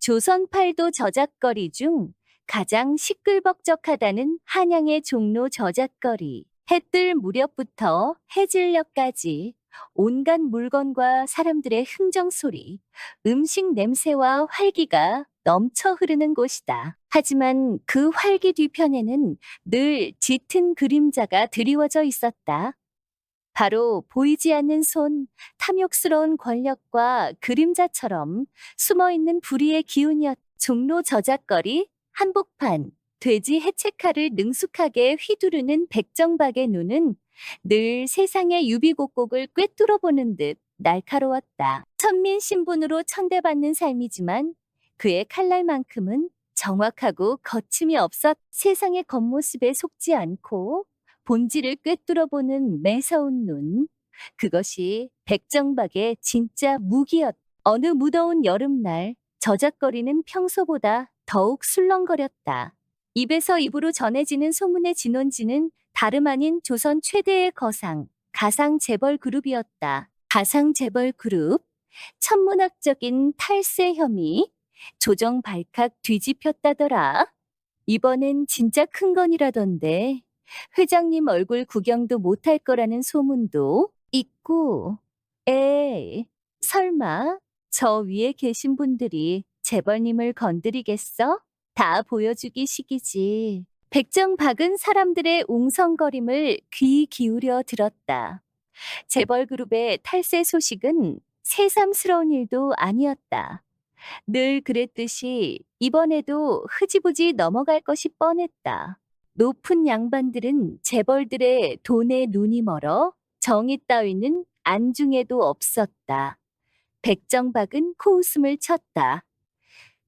조선팔도 저작거리 중 가장 시끌벅적하다는 한양의 종로 저작거리. 해 뜰 무렵부터 해질녘까지 온갖 물건과 사람들의 흥정소리, 음식 냄새와 활기가 넘쳐 흐르는 곳이다. 하지만 그 활기 뒤편에는 늘 짙은 그림자가 드리워져 있었다. 바로 보이지 않는 손, 탐욕스러운 권력과 그림자처럼 숨어있는 불의의 기운이었다. 종로 저작거리, 한복판, 돼지 해체칼을 능숙하게 휘두르는 백정박의 눈은 늘 세상의 유비곡곡을 꿰뚫어 보는 듯 날카로웠다. 천민 신분으로 천대받는 삶이지만 그의 칼날만큼은 정확하고 거침이 없었. 세상의 겉모습에 속지 않고 본질을 꿰뚫어 보는 매서운 눈. 그것이 백정박의 진짜 무기였다. 어느 무더운 여름날 저작거리는 평소보다 더욱 술렁거렸다. 입에서 입으로 전해지는 소문의 진원지는 다름 아닌 조선 최대의 거상, 가상 재벌 그룹이었다. 가상 재벌 그룹, 천문학적인 탈세 혐의, 조정 발칵 뒤집혔다더라. 이번엔 진짜 큰 건이라던데 회장님 얼굴 구경도 못할 거라는 소문도 있고. 설마 저 위에 계신 분들이 재벌님을 건드리겠어? 다 보여주기 식이지. 백정박은 사람들의 웅성거림을 귀 기울여 들었다. 재벌그룹의 탈세 소식은 새삼스러운 일도 아니었다. 늘 그랬듯이 이번에도 흐지부지 넘어갈 것이 뻔했다. 높은 양반들은 재벌들의 돈에 눈이 멀어 정의 따위는 안중에도 없었다. 백정박은 코웃음을 쳤다.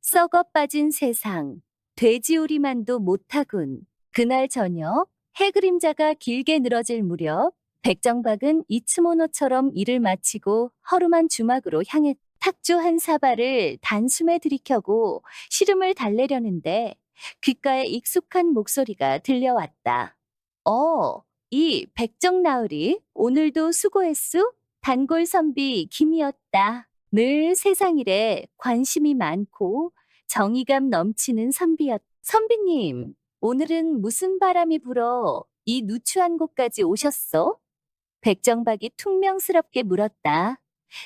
썩어 빠진 세상, 돼지우리만도 못하군. 그날 저녁 해그림자가 길게 늘어질 무렵 백정박은 이츠모노처럼 일을 마치고 허름한 주막으로 향했다. 탁주 한 사발을 단숨에 들이켜고 시름을 달래려는데 귓가에 익숙한 목소리가 들려왔다. 이 백정나으리 오늘도 수고했수? 단골 선비 김이었다. 늘 세상 일에 관심이 많고 정의감 넘치는 선비였다. 선비님, 오늘은 무슨 바람이 불어 이 누추한 곳까지 오셨어? 백정박이 퉁명스럽게 물었다.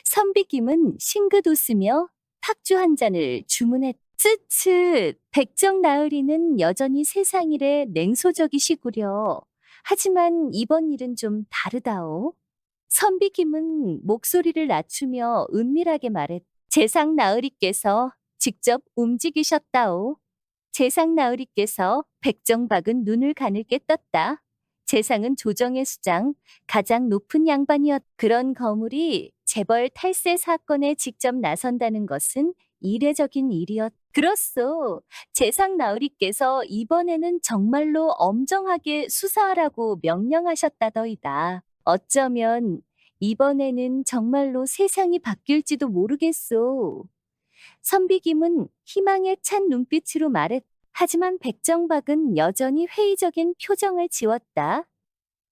선비김은 싱긋 웃으며 탁주 한 잔을 주문했다. 쯧쯧, 백정나으리는 여전히 세상 일에 냉소적이시구려. 하지만 이번 일은 좀 다르다오. 선비김은 목소리를 낮추며 은밀하게 말했다. 재상나으리께서 직접 움직이셨다오. 재상나으리께서. 백정박은 눈을 가늘게 떴다. 재상은 조정의 수장, 가장 높은 양반이었다. 그런 거물이 재벌 탈세 사건에 직접 나선다는 것은 이례적인 일이었다. 그렇소. 재상나으리께서 이번에는 정말로 엄정하게 수사하라고 명령하셨다더이다. 어쩌면 이번에는 정말로 세상이 바뀔지도 모르겠소. 선비김은 희망에 찬 눈빛으로 말했다. 하지만 백정박은 여전히 회의적인 표정을 지웠다.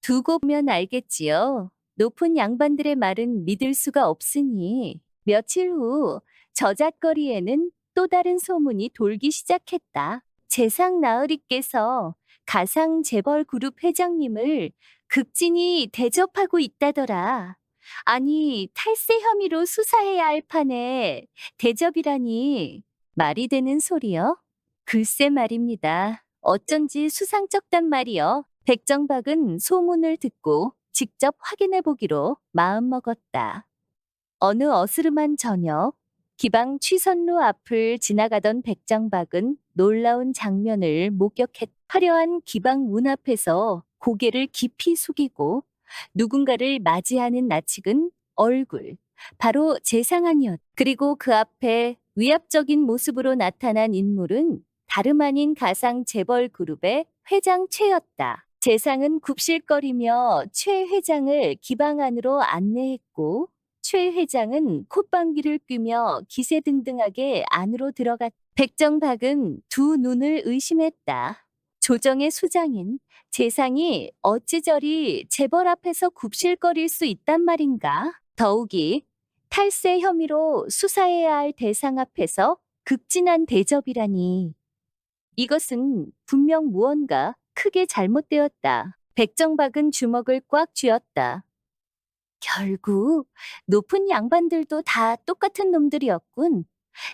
두고 보면 알겠지요. 높은 양반들의 말은 믿을 수가 없으니. 며칠 후 저잣거리에는 또 다른 소문이 돌기 시작했다. 재상나으리께서 가상 재벌 그룹 회장님을 극진히 대접하고 있다더라. 아니, 탈세 혐의로 수사해야 할 판에 대접이라니. 말이 되는 소리요? 글쎄 말입니다. 어쩐지 수상쩍단 말이요. 백정박은 소문을 듣고 직접 확인해 보기로 마음먹었다. 어느 어스름한 저녁, 기방 취선로 앞을 지나가던 백정박은 놀라운 장면을 목격했다. 화려한 기방 문 앞에서 고개를 깊이 숙이고 누군가를 맞이하는 낯익은 얼굴, 바로 재상한이었다. 그리고 그 앞에 위압적인 모습으로 나타난 인물은 다름 아닌 가상 재벌 그룹의 회장 최였다. 재상은 굽실거리며 최 회장을 기방 안으로 안내했고 최 회장은 콧방귀를 뀌며 기세등등하게 안으로 들어갔다. 백정박은 두 눈을 의심했다. 조정의 수장인 재상이 어찌 저리 재벌 앞에서 굽실거릴 수 있단 말인가? 더욱이 탈세 혐의로 수사해야 할 대상 앞에서 극진한 대접이라니. 이것은 분명 무언가 크게 잘못되었다. 백정박은 주먹을 꽉 쥐었다. 결국 높은 양반들도 다 똑같은 놈들이었군.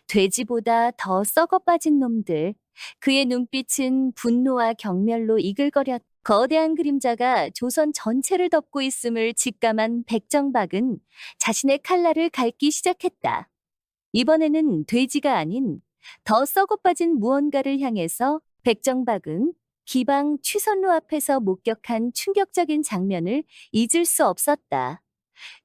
돼지보다 더 썩어 빠진 놈들. 그의 눈빛은 분노와 경멸로 이글거렸다. 거대한 그림자가 조선 전체를 덮고 있음을 직감한 백정박은 자신의 칼날을 갈기 시작했다. 이번에는 돼지가 아닌 더 썩어 빠진 무언가를 향해서. 백정박은 기방 취선로 앞에서 목격한 충격적인 장면을 잊을 수 없었다.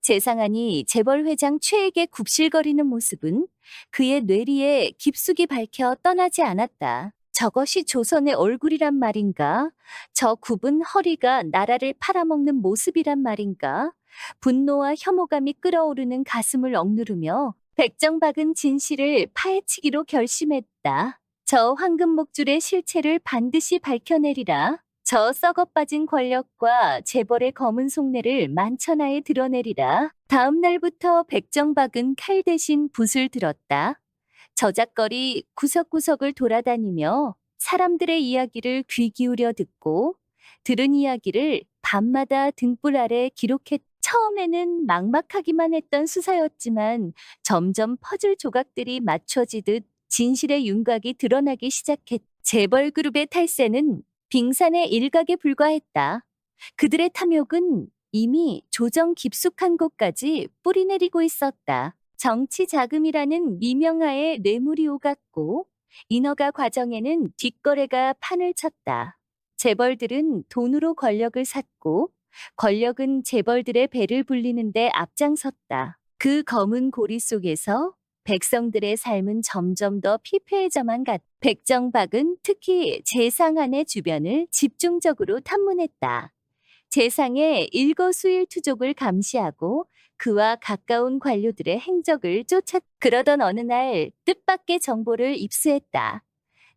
재상한이 재벌 회장 최에게 굽실거리는 모습은 그의 뇌리에 깊숙이 밝혀 떠나지 않았다. 저것이 조선의 얼굴이란 말인가? 저 굽은 허리가 나라를 팔아먹는 모습이란 말인가? 분노와 혐오감이 끓어오르는 가슴을 억누르며 백정박은 진실을 파헤치기로 결심했다. 저 황금목줄의 실체를 반드시 밝혀내리라. 저 썩어빠진 권력과 재벌의 검은 속내를 만천하에 드러내리라. 다음 날부터 백정박은 칼 대신 붓을 들었다. 저작거리 구석구석을 돌아다니며 사람들의 이야기를 귀 기울여 듣고 들은 이야기를 밤마다 등불 아래 기록했. 처음에는 막막하기만 했던 수사였지만 점점 퍼즐 조각들이 맞춰지듯 진실의 윤곽이 드러나기 시작했. 재벌 그룹의 탈세는 빙산의 일각에 불과했다. 그들의 탐욕은 이미 조정 깊숙한 곳까지 뿌리내리고 있었다. 정치 자금이라는 미명하에 뇌물이 오갔고 인허가 과정에는 뒷거래가 판을 쳤다. 재벌들은 돈으로 권력을 샀고 권력은 재벌들의 배를 불리는데 앞장섰다. 그 검은 고리 속에서 백성들의 삶은 점점 더 피폐해져만 갔다. 백정박은 특히 재상한의 주변을 집중적으로 탐문했다. 재상의 일거수일투족을 감시하고 그와 가까운 관료들의 행적을 쫓았다. 그러던 어느 날 뜻밖의 정보를 입수했다.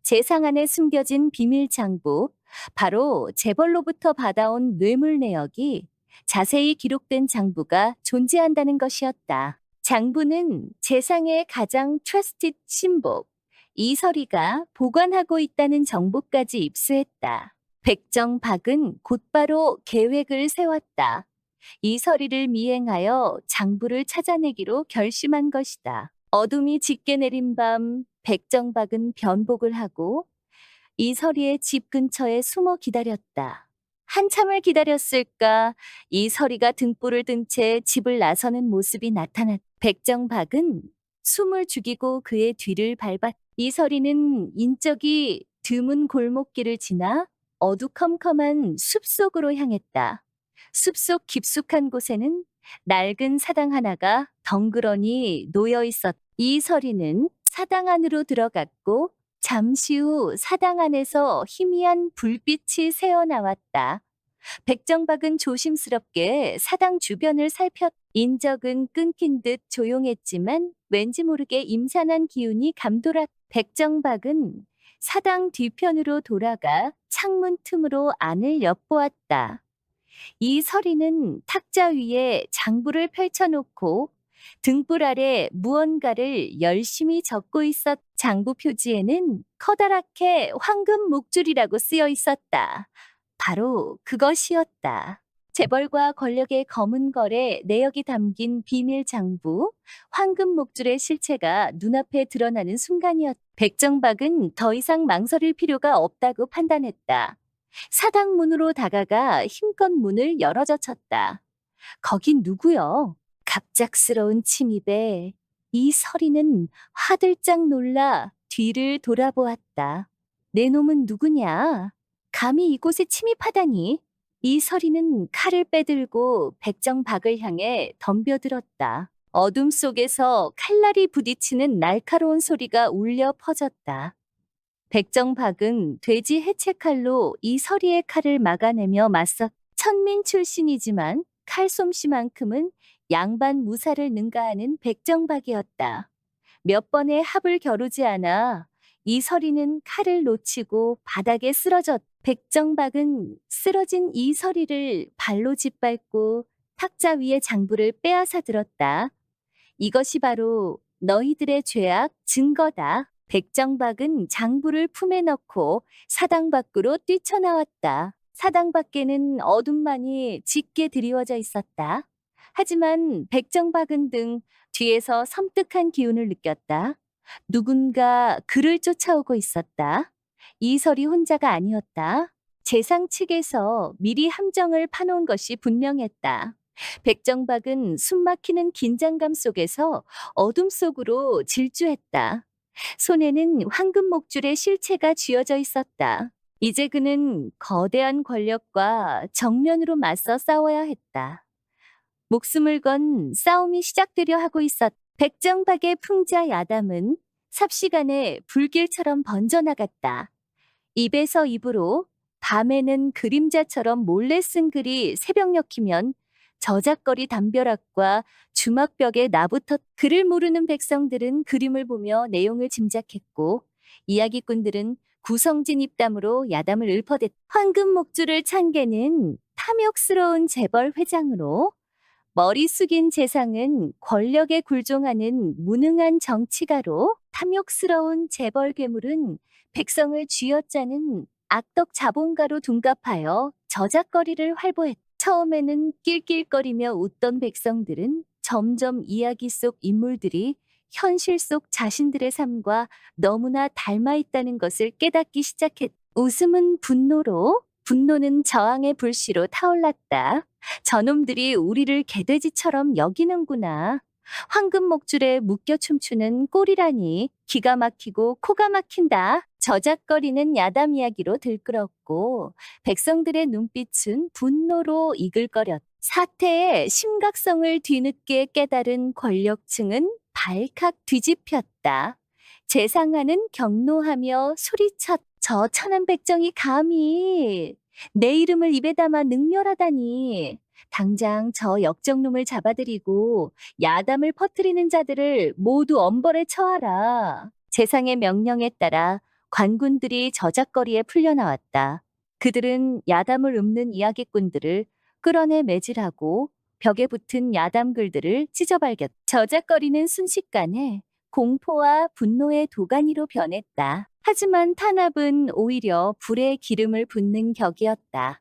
재상 안에 숨겨진 비밀 장부, 바로 재벌로부터 받아온 뇌물 내역이 자세히 기록된 장부가 존재한다는 것이었다. 장부는 재상의 가장 트러스티드 신복, 이설이가 보관하고 있다는 정보까지 입수했다. 백정박은 곧바로 계획을 세웠다. 이설이를 미행하여 장부를 찾아내기로 결심한 것이다. 어둠이 짙게 내린 밤, 백정박은 변복을 하고 이설이의 집 근처에 숨어 기다렸다. 한참을 기다렸을까 이설이가 등불을 든 채 집을 나서는 모습이 나타났다. 백정박은 숨을 죽이고 그의 뒤를 밟았다. 이설이는 인적이 드문 골목길을 지나 어두컴컴한 숲속으로 향했다. 숲속 깊숙한 곳에는 낡은 사당 하나가 덩그러니 놓여 있었다. 이설이는 사당 안으로 들어갔고 잠시 후 사당 안에서 희미한 불빛이 새어나왔다. 백정박은 조심스럽게 사당 주변을 살폈다. 인적은 끊긴 듯 조용했지만 왠지 모르게 임산한 기운이 감돌았다. 백정박은 사당 뒤편으로 돌아가 창문 틈으로 안을 엿보았다. 이설이는 탁자 위에 장부를 펼쳐놓고 등불 아래 무언가를 열심히 적고 있었. 장부 표지에는 커다랗게 황금 목줄이라고 쓰여 있었다. 바로 그것이었다. 재벌과 권력의 검은 거래 내역이 담긴 비밀 장부, 황금 목줄의 실체가 눈앞에 드러나는 순간이었다. 백정박은 더 이상 망설일 필요가 없다고 판단했다. 사당 문으로 다가가 힘껏 문을 열어젖혔다. 거긴 누구여? 갑작스러운 침입에 이설이는 화들짝 놀라 뒤를 돌아보았다. 내 놈은 누구냐? 감히 이곳에 침입하다니. 이설이는 칼을 빼들고 백정박을 향해 덤벼들었다. 어둠 속에서 칼날이 부딪히는 날카로운 소리가 울려 퍼졌다. 백정박은 돼지 해체칼로 이설이의 칼을 막아내며 맞섰. 천민 출신이지만 칼솜씨만큼은 양반 무사를 능가하는 백정박이었다. 몇 번의 합을 겨루지 않아 이설이는 칼을 놓치고 바닥에 쓰러졌. 백정박은 쓰러진 이설이를 발로 짓밟고 탁자 위에 장부를 빼앗아 들었다. 이것이 바로 너희들의 죄악 증거다. 백정박은 장부를 품에 넣고 사당 밖으로 뛰쳐나왔다. 사당 밖에는 어둠만이 짙게 드리워져 있었다. 하지만 백정박은 등 뒤에서 섬뜩한 기운을 느꼈다. 누군가 그를 쫓아오고 있었다. 이설이 혼자가 아니었다. 재상 측에서 미리 함정을 파놓은 것이 분명했다. 백정박은 숨막히는 긴장감 속에서 어둠 속으로 질주했다. 손에는 황금 목줄의 실체가 쥐어져 있었다. 이제 그는 거대한 권력과 정면으로 맞서 싸워야 했다. 목숨을 건 싸움이 시작되려 하고 백정박의 풍자 야담은 삽시간에 불길처럼 번져나갔다. 입에서 입으로 밤에는 그림자처럼 몰래 쓴 글이 새벽녘이면 저작거리 담벼락과 주막벽에 나붙었. 글을 모르는 백성들은 그림을 보며 내용을 짐작했고 이야기꾼들은 구성진 입담으로 야담을 읊어댔다. 황금 목줄을 찬 개는 탐욕스러운 재벌 회장으로 머리 숙인 재상은 권력에 굴종하는 무능한 정치가로 탐욕스러운 재벌 괴물은 백성을 쥐어짜는 악덕 자본가로 둔갑하여 저작거리를 활보했다. 처음에는 낄낄거리며 웃던 백성들은 점점 이야기 속 인물들이 현실 속 자신들의 삶과 너무나 닮아 있다는 것을 깨닫기 시작했다. 웃음은 분노로, 분노는 저항의 불씨로 타올랐다. 저놈들이 우리를 개돼지처럼 여기는구나. 황금 목줄에 묶여 춤추는 꼴이라니 기가 막히고 코가 막힌다. 저작거리는 야담 이야기로 들끓었고 백성들의 눈빛은 분노로 이글거렸다. 사태의 심각성을 뒤늦게 깨달은 권력층은 발칵 뒤집혔다. 재상하는 경노하며 소리쳤. 저 천한 백정이 감히 내 이름을 입에 담아 능멸하다니. 당장 저 역적놈을 잡아들이고 야담을 퍼뜨리는 자들을 모두 엄벌에 처하라. 재상의 명령에 따라 관군들이 저작거리에 풀려나왔다. 그들은 야담을 읊는 이야기꾼들을 끌어내 매질하고 벽에 붙은 야담 글들을 찢어발겼다. 저작거리는 순식간에 공포와 분노의 도가니로 변했다. 하지만 탄압은 오히려 불에 기름을 붓는 격이었다.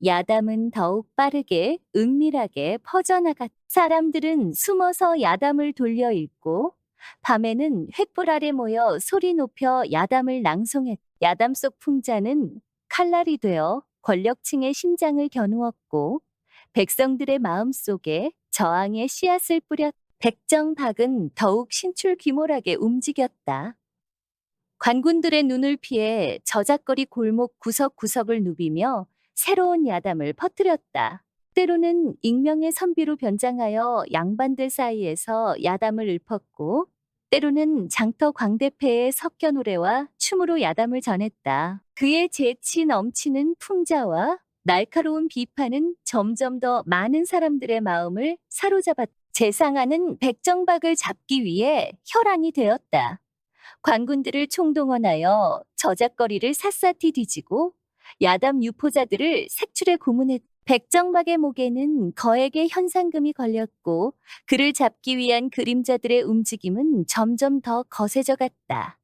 야담은 더욱 빠르게 은밀하게 퍼져나갔다. 사람들은 숨어서 야담을 돌려 읽고 밤에는 횃불 아래 모여 소리 높여 야담을 낭송했다. 야담 속 풍자는 칼날이 되어 권력층의 심장을 겨누었고 백성들의 마음 속에 저항의 씨앗을 뿌렸다. 백정박은 더욱 신출귀몰하게 움직였다. 관군들의 눈을 피해 저작거리 골목 구석구석을 누비며 새로운 야담을 퍼뜨렸다. 때로는 익명의 선비로 변장하여 양반들 사이에서 야담을 읊었고 때로는 장터 광대패의 석겨 노래와 춤으로 야담을 전했다. 그의 재치 넘치는 풍자와 날카로운 비판은 점점 더 많은 사람들의 마음을 사로잡았다. 재상하는 백정박을 잡기 위해 혈안이 되었다. 관군들을 총동원하여 저작거리를 샅샅이 뒤지고 야담 유포자들을 색출에 고문했다. 백정박의 목에는 거액의 현상금이 걸렸고 그를 잡기 위한 그림자들의 움직임은 점점 더 거세져 갔다.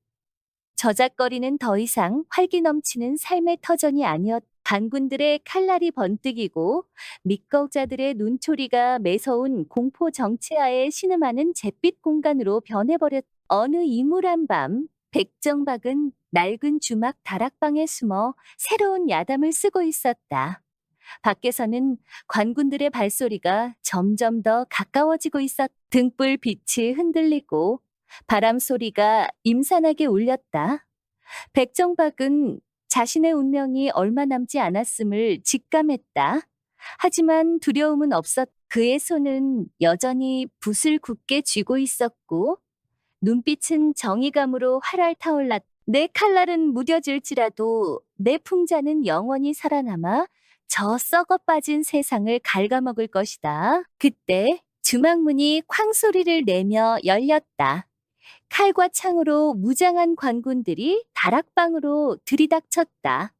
저작거리는 더 이상 활기 넘치는 삶의 터전이 아니었다. 반군들의 칼날이 번뜩이고 밑거자들의 눈초리가 매서운 공포 정치하에 신음하는 잿빛 공간으로 변해버렸다. 어느 이물한 밤 백정박은 낡은 주막 다락방에 숨어 새로운 야담을 쓰고 있었다. 밖에서는 관군들의 발소리가 점점 더 가까워지고 등불 빛이 흔들리고 바람 소리가 임산하게 울렸다. 백정박은 자신의 운명이 얼마 남지 않았음을 직감했다. 하지만 두려움은 없었다. 그의 손은 여전히 붓을 굳게 쥐고 있었고 눈빛은 정의감으로 활활 타올랐다. 내 칼날은 무뎌질지라도 내 풍자는 영원히 살아남아 저 썩어 빠진 세상을 갉아먹을 것이다. 그때 주막문이 쾅 소리를 내며 열렸다. 칼과 창으로 무장한 관군들이 다락방으로 들이닥쳤다.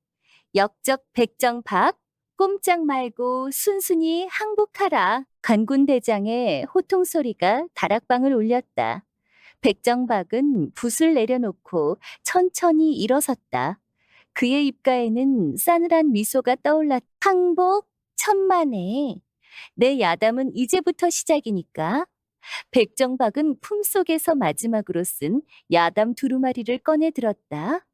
역적 백정박, 꼼짝 말고 순순히 항복하라. 관군 대장의 호통 소리가 다락방을 울렸다. 백정박은 붓을 내려놓고 천천히 일어섰다. 그의 입가에는 싸늘한 미소가 떠올랐다. 항복 천만에. 내 야담은 이제부터 시작이니까. 백정박은 품속에서 마지막으로 쓴 야담 두루마리를 꺼내 들었다.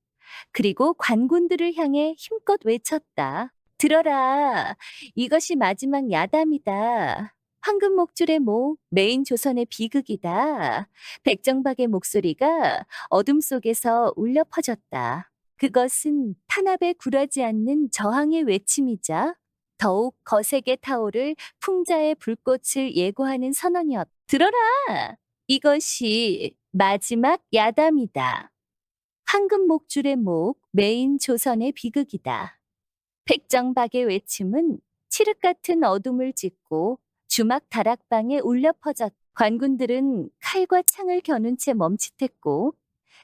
그리고 관군들을 향해 힘껏 외쳤다. 들어라. 이것이 마지막 야담이다. 황금 목줄의 목, 메인 조선의 비극이다. 백정박의 목소리가 어둠 속에서 울려 퍼졌다. 그것은 탄압에 굴하지 않는 저항의 외침이자 더욱 거세게 타오를 풍자의 불꽃을 예고하는 선언이었다. 들어라! 이것이 마지막 야담이다. 황금 목줄의 목, 메인 조선의 비극이다. 백정박의 외침은 칠흑 같은 어둠을 찢고 주막 다락방에 울려 퍼졌다. 관군들은 칼과 창을 겨눈 채 멈칫했고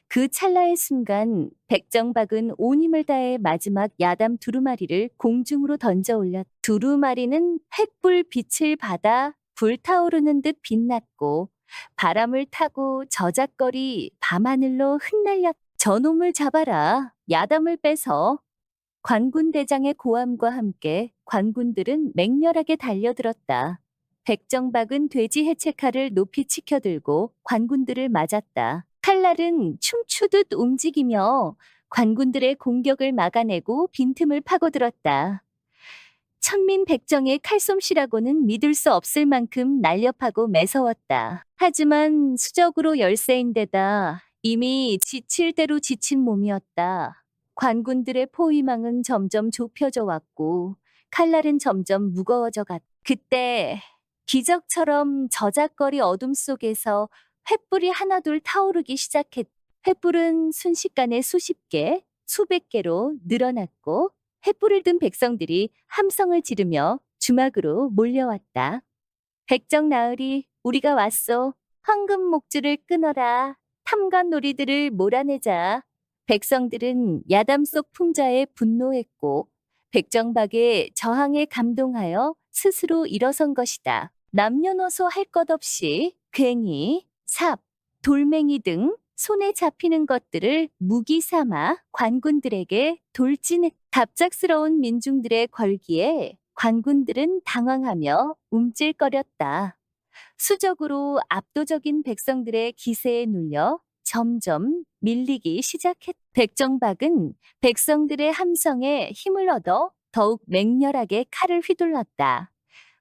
그 찰나의 순간 백정박은 온 힘을 다해 마지막 야담 두루마리를 공중으로 던져 올렸다. 두루마리는 횃불 빛을 받아 불타오르는 듯 빛났고 바람을 타고 저작거리 밤하늘로 흩날렸다. 저놈을 잡아라. 야담을 빼서. 관군 대장의 고함과 함께 관군들은 맹렬하게 달려들었다. 백정박은 돼지 해체칼을 높이 치켜들고 관군들을 맞았다. 칼날은 춤추듯 움직이며 관군들의 공격을 막아내고 빈틈을 파고들었다. 천민 백정의 칼솜씨라고는 믿을 수 없을 만큼 날렵하고 매서웠다. 하지만 수적으로 열세인데다 이미 지칠 대로 지친 몸이었다. 관군들의 포위망은 점점 좁혀져 왔고 칼날은 점점 무거워져 갔다. 그때 기적처럼 저작거리 어둠 속에서 횃불이 하나둘 타오르기 시작했다. 횃불은 순식간에 수십 개, 수백 개로 늘어났고 횃불을 든 백성들이 함성을 지르며 주막으로 몰려왔다. 백정나으리, 우리가 왔소. 황금 목줄을 끊어라. 탐관놀이들을 몰아내자. 백성들은 야담 속 풍자에 분노했고 백정박의 저항에 감동하여 스스로 일어선 것이다. 남녀노소 할 것 없이 괭이, 삽, 돌멩이 등 손에 잡히는 것들을 무기 삼아 관군들에게 돌진했다. 갑작스러운 민중들의 걸기에 관군들은 당황하며 움찔거렸다. 수적으로 압도적인 백성들의 기세에 눌려 점점 밀리기 시작했다. 백정박은 백성들의 함성에 힘을 얻어 더욱 맹렬하게 칼을 휘둘렀다.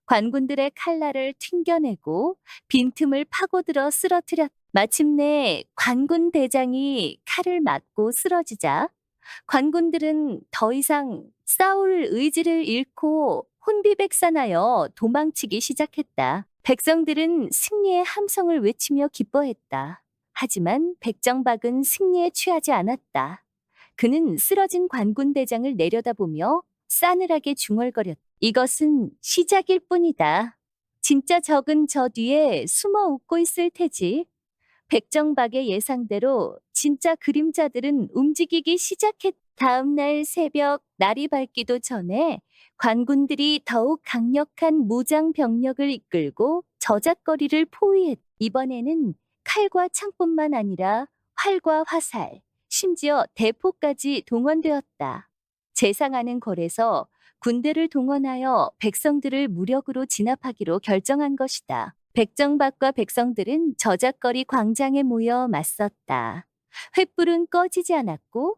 관군들의 칼날을 튕겨내고 빈틈을 파고들어 쓰러뜨렸다. 마침내 관군 대장이 칼을 맞고 쓰러지자 관군들은 더 이상 싸울 의지를 잃고 혼비백산하여 도망치기 시작했다. 백성들은 승리의 함성을 외치며 기뻐했다. 하지만 백정박은 승리에 취하지 않았다. 그는 쓰러진 관군 대장을 내려다보며 싸늘하게 중얼거렸다. 이것은 시작일 뿐이다. 진짜 적은 저 뒤에 숨어 웃고 있을 테지. 백정박의 예상대로 진짜 그림자들은 움직이기 시작했다. 다음 날 새벽 날이 밝기도 전에 관군들이 더욱 강력한 무장 병력을 이끌고 저잣거리를 포위했다. 이번에는 칼과 창뿐만 아니라 활과 화살, 심지어 대포까지 동원되었다. 재상하는 궐에서 군대를 동원하여 백성들을 무력으로 진압하기로 결정한 것이다. 백정박과 백성들은 저잣거리 광장에 모여 맞섰다. 횃불은 꺼지지 않았고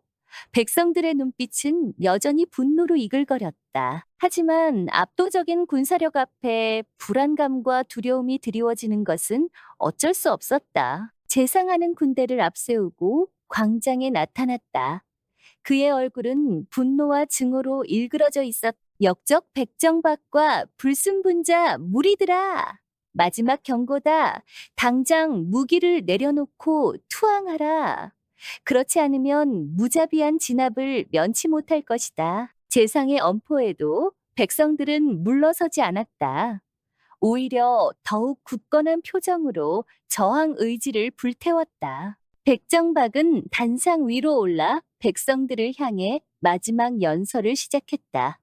백성들의 눈빛은 여전히 분노로 이글거렸다. 하지만 압도적인 군사력 앞에 불안감과 두려움이 드리워지는 것은 어쩔 수 없었다. 재상하는 군대를 앞세우고 광장에 나타났다. 그의 얼굴은 분노와 증오로 일그러져 있었다. 역적 백정박과 불순분자 무리들아! 마지막 경고다. 당장 무기를 내려놓고 투항하라. 그렇지 않으면 무자비한 진압을 면치 못할 것이다. 재상의 엄포에도 백성들은 물러서지 않았다. 오히려 더욱 굳건한 표정으로 저항 의지를 불태웠다. 백정박은 단상 위로 올라 백성들을 향해 마지막 연설을 시작했다.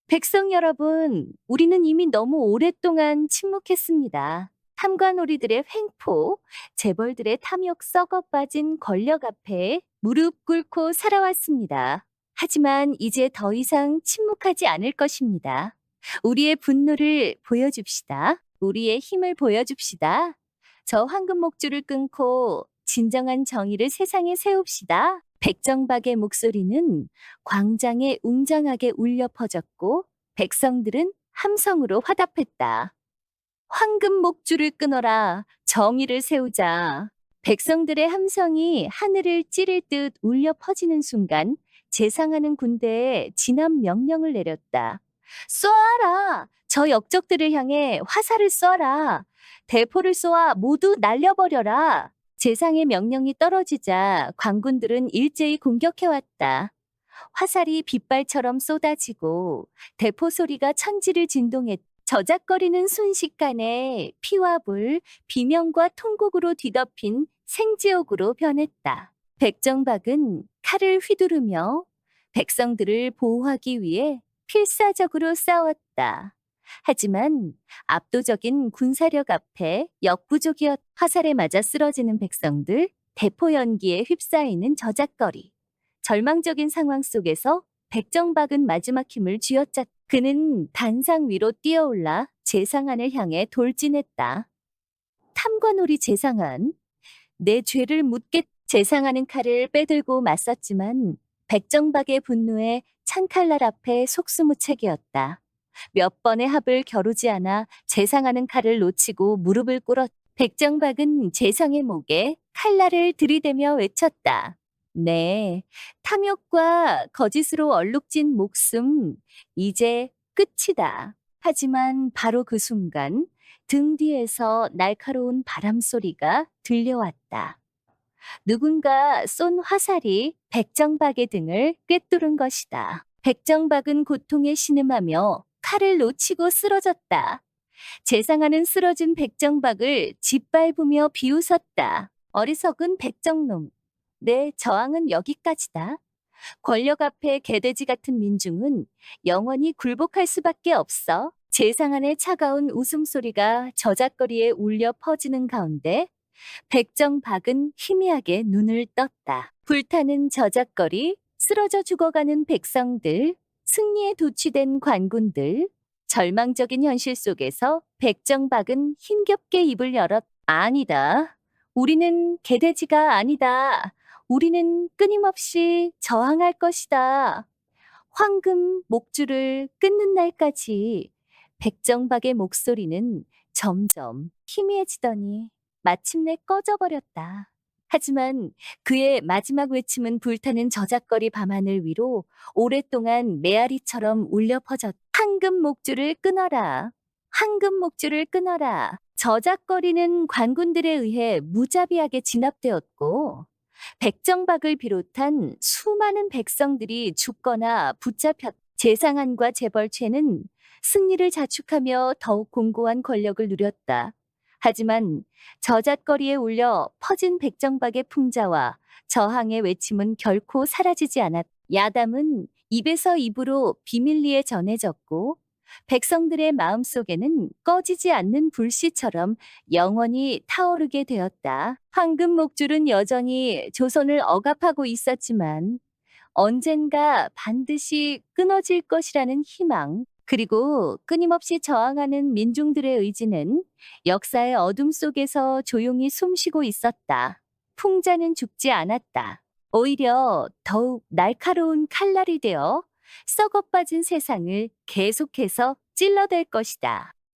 백성 여러분, 우리는 이미 너무 오랫동안 침묵했습니다. 탐관오리들의 횡포, 재벌들의 탐욕 썩어 빠진 권력 앞에 무릎 꿇고 살아왔습니다. 하지만 이제 더 이상 침묵하지 않을 것입니다. 우리의 분노를 보여줍시다. 우리의 힘을 보여줍시다. 저 황금 목줄을 끊고 진정한 정의를 세상에 세웁시다. 백정박의 목소리는 광장에 웅장하게 울려 퍼졌고 백성들은 함성으로 화답했다. 황금 목줄을 끊어라. 정의를 세우자. 백성들의 함성이 하늘을 찌를 듯 울려 퍼지는 순간 재상하는 군대에 진압 명령을 내렸다. 쏘아라! 저 역적들을 향해 화살을 쏘아라! 대포를 쏘아 모두 날려버려라! 재상의 명령이 떨어지자 관군들은 일제히 공격해왔다. 화살이 빗발처럼 쏟아지고 대포 소리가 천지를 진동했다. 저작거리는 순식간에 피와 불, 비명과 통곡으로 뒤덮인 생지옥으로 변했다. 백정박은 칼을 휘두르며 백성들을 보호하기 위해 필사적으로 싸웠다. 하지만 압도적인 군사력 앞에 역부족이었. 화살에 맞아 쓰러지는 백성들, 대포 연기에 휩싸이는 저작거리. 절망적인 상황 속에서 백정박은 마지막 힘을 쥐어짰다. 그는 단상 위로 뛰어올라 재상한을 향해 돌진했다. 탐관오리 재상한, 내 죄를 묻겠. 재상한은 칼을 빼들고 맞섰지만 백정박의 분노에 찬칼날 앞에 속수무책이었다. 몇 번의 합을 겨루지 않아 재상한은 칼을 놓치고 무릎을 꿇었. 백정박은 재상의 목에 칼날을 들이대며 외쳤다. 네, 탐욕과 거짓으로 얼룩진 목숨, 이제 끝이다. 하지만 바로 그 순간 등 뒤에서 날카로운 바람 소리가 들려왔다. 누군가 쏜 화살이 백정박의 등을 꿰뚫은 것이다. 백정박은 고통에 신음하며 칼을 놓치고 쓰러졌다. 재상한은 쓰러진 백정박을 짓밟으며 비웃었다. 어리석은 백정놈. 내 저항은 여기까지다. 권력 앞에 개돼지 같은 민중은 영원히 굴복할 수밖에 없어. 재상한의 차가운 웃음소리가 저잣거리에 울려 퍼지는 가운데 백정박은 희미하게 눈을 떴다. 불타는 저잣거리, 쓰러져 죽어가는 백성들, 승리에 도취된 관군들, 절망적인 현실 속에서 백정박은 힘겹게 입을 열었. 아니다. 우리는 개돼지가 아니다. 우리는 끊임없이 저항할 것이다. 황금 목줄을 끊는 날까지 백정박의 목소리는 점점 희미해지더니 마침내 꺼져버렸다. 하지만 그의 마지막 외침은 불타는 저잣거리 밤하늘 위로 오랫동안 메아리처럼 울려 퍼졌다. 황금 목줄을 끊어라. 황금 목줄을 끊어라. 저잣거리는 관군들에 의해 무자비하게 진압되었고 백정박을 비롯한 수많은 백성들이 죽거나 붙잡혔. 재상한과 재벌체는 승리를 자축하며 더욱 공고한 권력을 누렸다. 하지만 저잣거리에 울려 퍼진 백정박의 풍자와 저항의 외침은 결코 사라지지 않았다. 야담은 입에서 입으로 비밀리에 전해졌고 백성들의 마음속에는 꺼지지 않는 불씨처럼 영원히 타오르게 되었다. 황금 목줄은 여전히 조선을 억압하고 있었지만 언젠가 반드시 끊어질 것이라는 희망, 그리고 끊임없이 저항하는 민중들의 의지는 역사의 어둠 속에서 조용히 숨쉬고 있었다. 풍자는 죽지 않았다. 오히려 더욱 날카로운 칼날이 되어 썩어 빠진 세상을 계속해서 찔러댈 것이다.